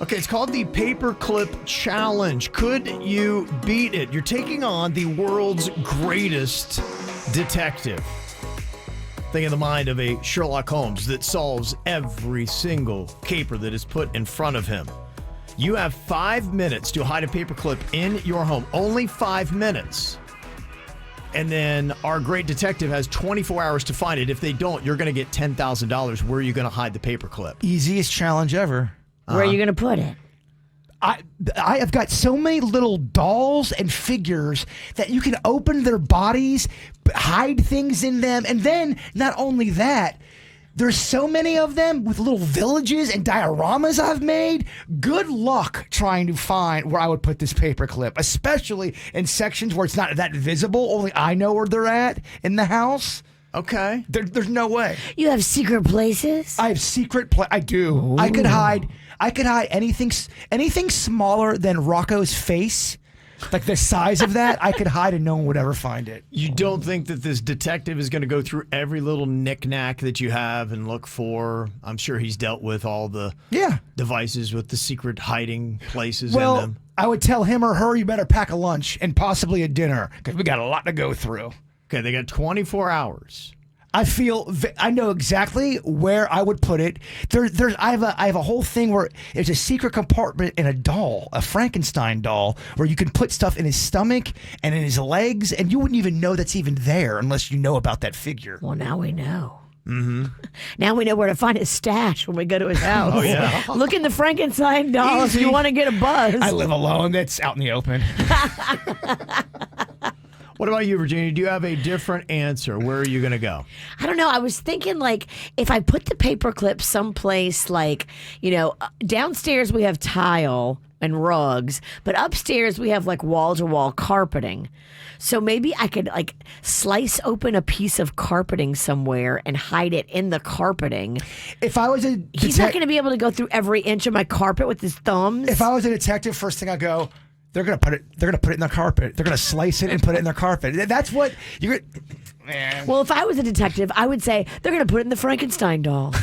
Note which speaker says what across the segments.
Speaker 1: Okay, it's called the Paperclip Challenge. Could you beat it? You're taking on the world's greatest detective. Think in the mind of a Sherlock Holmes that solves every single caper that is put in front of him. You have 5 minutes to hide a paperclip in your home. Only 5 minutes. And then our great detective has 24 hours to find it. If they don't, you're going to get $10,000. Where are you going to hide the paperclip?
Speaker 2: Easiest challenge ever.
Speaker 3: Where are you going to put it?
Speaker 2: I have got so many little dolls and figures that you can open their bodies, hide things in them, and then not only that, there's so many of them with little villages and dioramas I've made. Good luck trying to find where I would put this paperclip, especially in sections where it's not that visible. Only I know where they're at in the house.
Speaker 1: Okay.
Speaker 2: There's no way.
Speaker 3: You have secret places?
Speaker 2: I have secret I do. Ooh. I could hide anything smaller than Rocco's face. Like the size of that, I could hide and no one would ever find it.
Speaker 1: You don't think that this detective is going to go through every little knick-knack that you have and look for? I'm sure he's dealt with all the devices with the secret hiding places in them.
Speaker 2: I would tell him or her, you better pack a lunch and possibly a dinner because we got a lot to go through.
Speaker 1: Okay, they got 24 hours.
Speaker 2: I know exactly where I would put it. I have a whole thing where there's a secret compartment in a doll, a Frankenstein doll, where you can put stuff in his stomach and in his legs, and you wouldn't even know that's even there unless you know about that figure.
Speaker 3: Well, now we know.
Speaker 1: Mm-hmm.
Speaker 3: Now we know where to find his stash when we go to his house.
Speaker 1: Oh, yeah.
Speaker 3: Look in the Frankenstein doll if you want to get a buzz.
Speaker 2: I live alone. That's out in the open.
Speaker 1: What about you, Virginia? Do you have a different answer? Where are you going to go?
Speaker 3: I don't know. I was thinking, like, if I put the paperclip someplace, like, downstairs we have tile and rugs, but upstairs we have, like, wall-to-wall carpeting. So maybe I could, like, slice open a piece of carpeting somewhere and hide it in the carpeting.
Speaker 2: If I was
Speaker 3: He's not going to be able to go through every inch of my carpet with his thumbs.
Speaker 2: If I was a detective, first thing I go, they're gonna put it in their carpet. They're gonna slice it and put it in their carpet. That's what you're. Man.
Speaker 3: Well, if I was a detective, I would say they're gonna put it in the Frankenstein doll.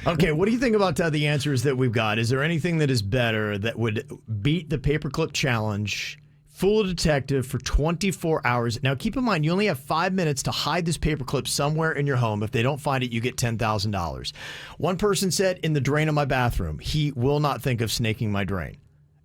Speaker 1: Okay, what do you think about the answers that we've got? Is there anything that is better that would beat the paperclip challenge? Fool a detective for 24 hours. Now, keep in mind, you only have 5 minutes to hide this paperclip somewhere in your home. If they don't find it, you get $10,000. One person said, in the drain of my bathroom. He will not think of snaking my drain.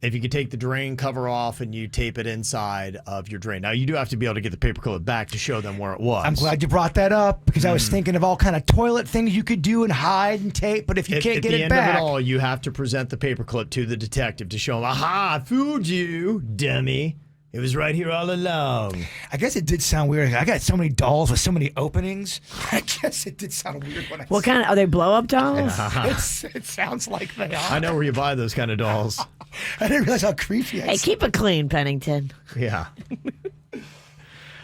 Speaker 1: If you could take the drain cover off and you tape it inside of your drain. Now, you do have to be able to get the paperclip back to show them where it was.
Speaker 2: I'm glad you brought that up because I was thinking of all kind of toilet things you could do and hide and tape, but if you can't get it back. At the end of it all,
Speaker 1: you have to present the paperclip to the detective to show him, aha, I fooled you, dummy. It was right here all along.
Speaker 2: I guess it did sound weird. I got so many dolls with so many openings. I guess it did sound weird when I
Speaker 3: What kind of, are they blow-up dolls?
Speaker 2: It sounds like they are.
Speaker 1: I know where you buy those kind of dolls.
Speaker 2: I didn't realize how creepy it is.
Speaker 3: Hey, keep it clean, Pennington.
Speaker 1: Yeah.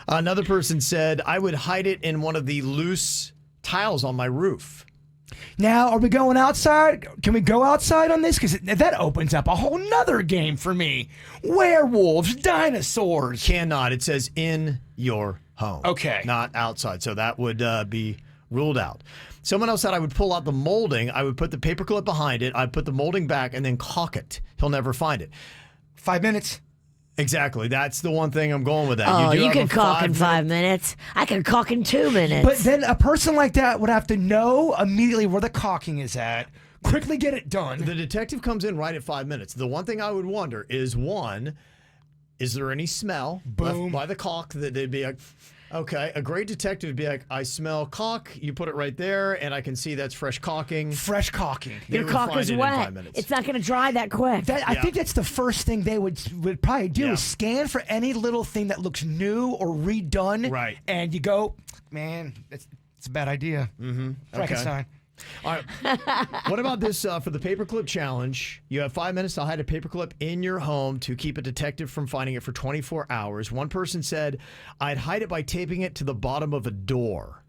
Speaker 1: Another person said, I would hide it in one of the loose tiles on my roof.
Speaker 2: Now, are we going outside? Can we go outside on this? Because that opens up a whole nother game for me. Werewolves, dinosaurs.
Speaker 1: Cannot. It says in your home.
Speaker 2: Okay.
Speaker 1: Not outside. So that would be ruled out. Someone else said I would pull out the molding. I would put the paperclip behind it. I'd put the molding back and then caulk it. He'll never find it.
Speaker 2: 5 minutes.
Speaker 1: Exactly. That's the one thing I'm going with that.
Speaker 3: Oh, you can caulk in 5 minutes. I can caulk in 2 minutes.
Speaker 2: But then a person like that would have to know immediately where the caulking is at, quickly get it done.
Speaker 1: The detective comes in right at 5 minutes. The one thing I would wonder is, one, is there any smell left by the caulk that they'd be like, okay, a great detective would be like, I smell caulk, you put it right there, and I can see that's fresh caulking.
Speaker 2: Fresh caulking.
Speaker 3: Your caulk is wet. It's not going to dry that quick.
Speaker 2: I think that's the first thing they would probably do is scan for any little thing that looks new or redone.
Speaker 1: Right.
Speaker 2: And you go, man, it's a bad idea.
Speaker 1: Mm-hmm.
Speaker 2: Frankenstein.
Speaker 1: Okay. All right. What about this for the paperclip challenge? You have 5 minutes to hide a paperclip in your home to keep a detective from finding it for 24 hours. One person said, I'd hide it by taping it to the bottom of a door.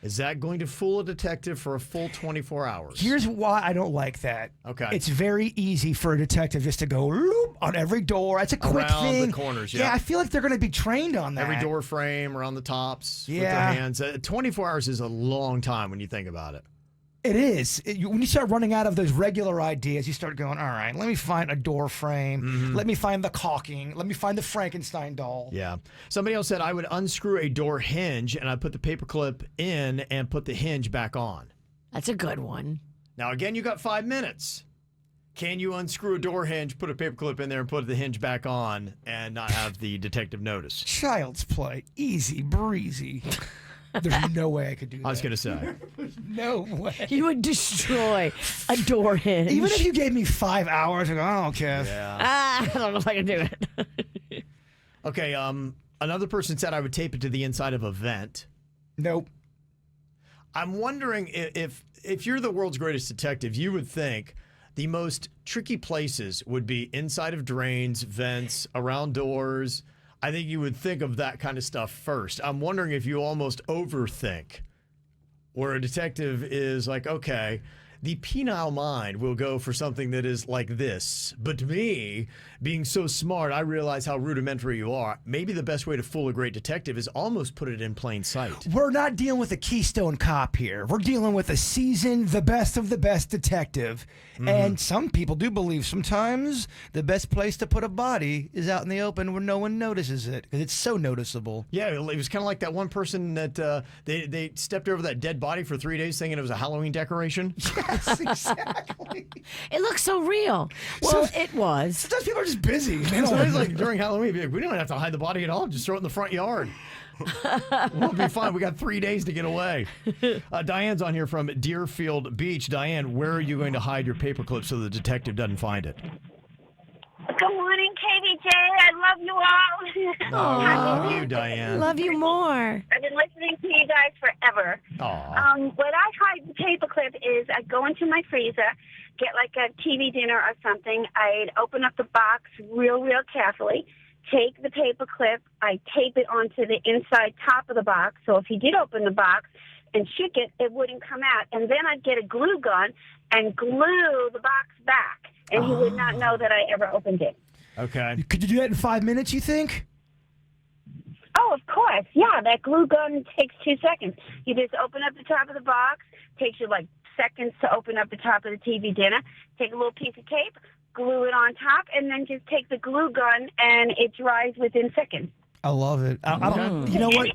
Speaker 1: Is that going to fool a detective for a full 24 hours?
Speaker 2: Here's why I don't like that.
Speaker 1: Okay.
Speaker 2: It's very easy for a detective just to go loop on every door. It's a quick
Speaker 1: Around
Speaker 2: thing.
Speaker 1: the corners,
Speaker 2: Yeah,
Speaker 1: yeah.
Speaker 2: I feel like they're going to be trained on that.
Speaker 1: Every door frame around the tops with
Speaker 2: Yeah.
Speaker 1: their hands. 24 hours is a long time when you think about it.
Speaker 2: It is. When you start running out of those regular ideas, you start going, all right, let me find a door frame. Let me find the caulking. Let me find the Frankenstein doll.
Speaker 1: Yeah. Somebody else said I would unscrew a door hinge and I'd put the paperclip in and put the hinge back on.
Speaker 3: That's a good one.
Speaker 1: Now, again, you got 5 minutes. Can you unscrew a door hinge, put a paperclip in there, and put the hinge back on and not have the detective notice?
Speaker 2: Child's play. Easy breezy. There's no way I could do that.
Speaker 1: I was going to say.
Speaker 2: No way.
Speaker 3: You would destroy a door hinge.
Speaker 2: Even if you gave me 5 hours, I go, I don't care.
Speaker 3: I don't know if I can do it.
Speaker 1: Okay, another person said I would tape it to the inside of a vent.
Speaker 2: Nope.
Speaker 1: I'm wondering if you're the world's greatest detective, you would think the most tricky places would be inside of drains, vents, around doors. I think you would think of that kind of stuff first. I'm wondering if you almost overthink, where a detective is like, okay, the penile mind will go for something that is like this. But me, being so smart, I realize how rudimentary you are. Maybe the best way to fool a great detective is almost put it in plain sight.
Speaker 2: We're not dealing with a Keystone Cop here. We're dealing with a seasoned, the best of the best detective. And some people do believe sometimes the best place to put a body is out in the open where no one notices it because it's so noticeable.
Speaker 1: Yeah, it was kind of like that one person that they stepped over that dead body for 3 days thinking it was a Halloween decoration.
Speaker 2: Yes, exactly.
Speaker 3: It looks so real. Well, it was.
Speaker 2: Sometimes people are just busy. They
Speaker 1: So
Speaker 2: don't
Speaker 1: it's like during Halloween, be like, we don't have to hide the body at all. Just throw it in the front yard. We'll be fine. We got 3 days to get away. Diane's on here from Deerfield Beach. Diane, where are you going to hide your paperclip so the detective doesn't find it?
Speaker 4: Good morning, KVJ. I love you all.
Speaker 1: I love you, Diane.
Speaker 3: Love you more.
Speaker 4: I've been listening to you guys forever.
Speaker 1: Aw.
Speaker 4: What I hide the paperclip is I go into my freezer, get like a TV dinner or something. I'd open up the box real carefully, take the paperclip, I tape it onto the inside top of the box. So if he did open the box and shook it, it wouldn't come out. And then I'd get a glue gun and glue the box back. And he would not know that I ever opened it.
Speaker 1: Okay.
Speaker 2: Could you do that in 5 minutes, you think?
Speaker 4: Oh, of course. Yeah, that glue gun takes 2 seconds. You just open up the top of the box. Takes you like seconds to open up the top of the TV dinner. Take a little piece of tape, glue it on top, and then just take the glue gun, and it dries within seconds.
Speaker 2: I love it. You know what?
Speaker 4: You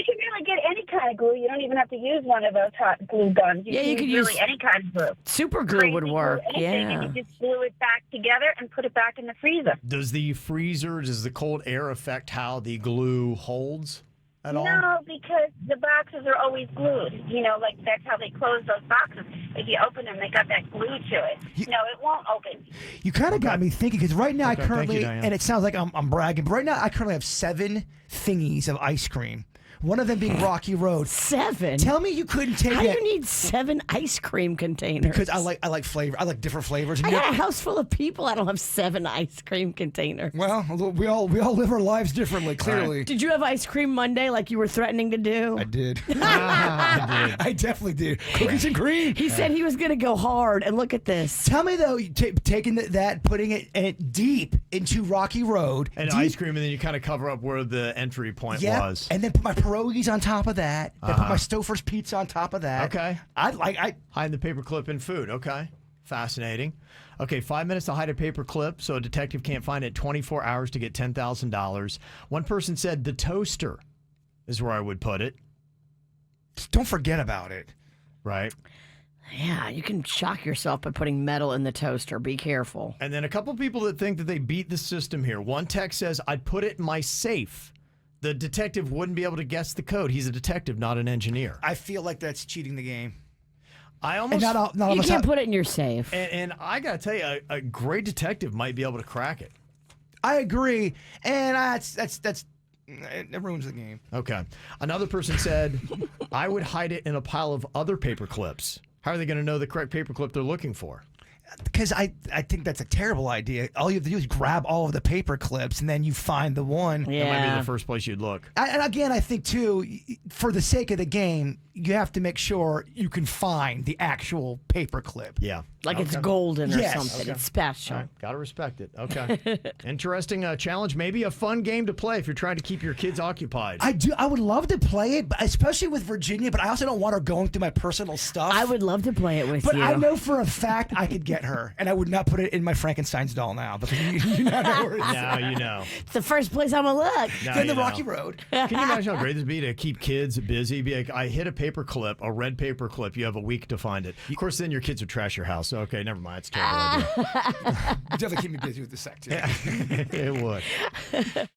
Speaker 4: can really get any kind of glue. You don't even have to use one of those hot glue guns.
Speaker 3: Yeah, you
Speaker 4: can
Speaker 3: could
Speaker 4: really
Speaker 3: use
Speaker 4: any kind of glue.
Speaker 3: Super glue
Speaker 4: Crazy
Speaker 3: would work.
Speaker 4: glue, anything,
Speaker 3: Yeah.
Speaker 4: and you just glue it back together and put it back in the freezer.
Speaker 1: Does the cold air affect how the glue holds at all?
Speaker 4: No, because the boxes are always glued. You know, like that's how they close those boxes. If you open them, they got that glue to it. No, it won't open.
Speaker 2: You kind of got me thinking because right now
Speaker 1: Okay,
Speaker 2: I currently,
Speaker 1: thank you, Diane.
Speaker 2: and it sounds like I'm bragging, but right now I currently have 7 thingies of ice cream. One of them being Rocky Road.
Speaker 3: 7.
Speaker 2: Tell me you couldn't take
Speaker 3: How do
Speaker 2: that
Speaker 3: you need 7 ice cream containers?
Speaker 2: because I like flavor. I like different flavors.
Speaker 3: I got a house full of people. I don't have 7 ice cream containers.
Speaker 2: Well, we all live our lives differently. Clearly,
Speaker 3: Did you have ice cream Monday like you were threatening to do?
Speaker 2: I did. I definitely did. Cookies and cream.
Speaker 3: He said he was going to go hard, and look at this.
Speaker 2: Tell me though, taking that, putting it deep into Rocky Road,
Speaker 1: And
Speaker 2: deep,
Speaker 1: ice cream, and then you kind of cover up where the entry point
Speaker 2: yeah,
Speaker 1: was.
Speaker 2: and then put my pierogies on top of that. Then put my Stouffer's pizza on top of that.
Speaker 1: Okay.
Speaker 2: I
Speaker 1: Hide the paperclip in food. Okay. Fascinating. Okay, 5 minutes to hide a paperclip so a detective can't find it, 24 hours to get $10,000. One person said the toaster is where I would put it,
Speaker 2: don't forget about it.
Speaker 1: right?
Speaker 3: Yeah, you can shock yourself by putting metal in the toaster. Be careful.
Speaker 1: And then a couple people that think that they beat the system here. One text says, I'd put it in my safe. The detective wouldn't be able to guess the code. He's a detective, not an engineer.
Speaker 2: I feel like that's cheating the game.
Speaker 1: I
Speaker 2: And
Speaker 1: almost...
Speaker 2: not all
Speaker 3: You
Speaker 2: of us
Speaker 3: can't
Speaker 2: have-
Speaker 3: put it in your safe.
Speaker 1: And I got to tell you, a great detective might be able to crack it.
Speaker 2: I agree, and that's it ruins the game.
Speaker 1: Okay. Another person said, I would hide it in a pile of other paper clips. How are they going to know the correct paper clip they're looking for?
Speaker 2: Because I think that's a terrible idea. All you have to do is grab all of the paper clips, and then you find the one.
Speaker 3: Yeah.
Speaker 1: That might be the first place you'd look.
Speaker 2: And again, I think too, for the sake of the game, you have to make sure you can find the actual paperclip.
Speaker 1: Yeah.
Speaker 3: Like it's golden or
Speaker 2: Yes.
Speaker 3: something.
Speaker 2: Okay.
Speaker 3: It's special.
Speaker 1: All right, gotta respect it. Okay. Interesting challenge. Maybe a fun game to play if you're trying to keep your kids occupied.
Speaker 2: I would love to play it, but especially with Virginia, but I also don't want her going through my personal stuff.
Speaker 3: I would love to play it with
Speaker 2: But
Speaker 3: you.
Speaker 2: I know for a fact I could get her, and I would not put it in my Frankenstein's doll now because you know where it's
Speaker 1: Now you know.
Speaker 3: It's the first place I'm gonna look.
Speaker 1: Now
Speaker 2: in the
Speaker 1: you know.
Speaker 2: Rocky Road.
Speaker 1: Can you imagine how great this would be to keep kids busy? Be like, I hit a paper clip, a red paper clip. You have a week to find it. Of course, then your kids would trash your house. Okay, never mind. It's a terrible idea.
Speaker 2: Definitely keep me busy with the sect too.
Speaker 1: It would.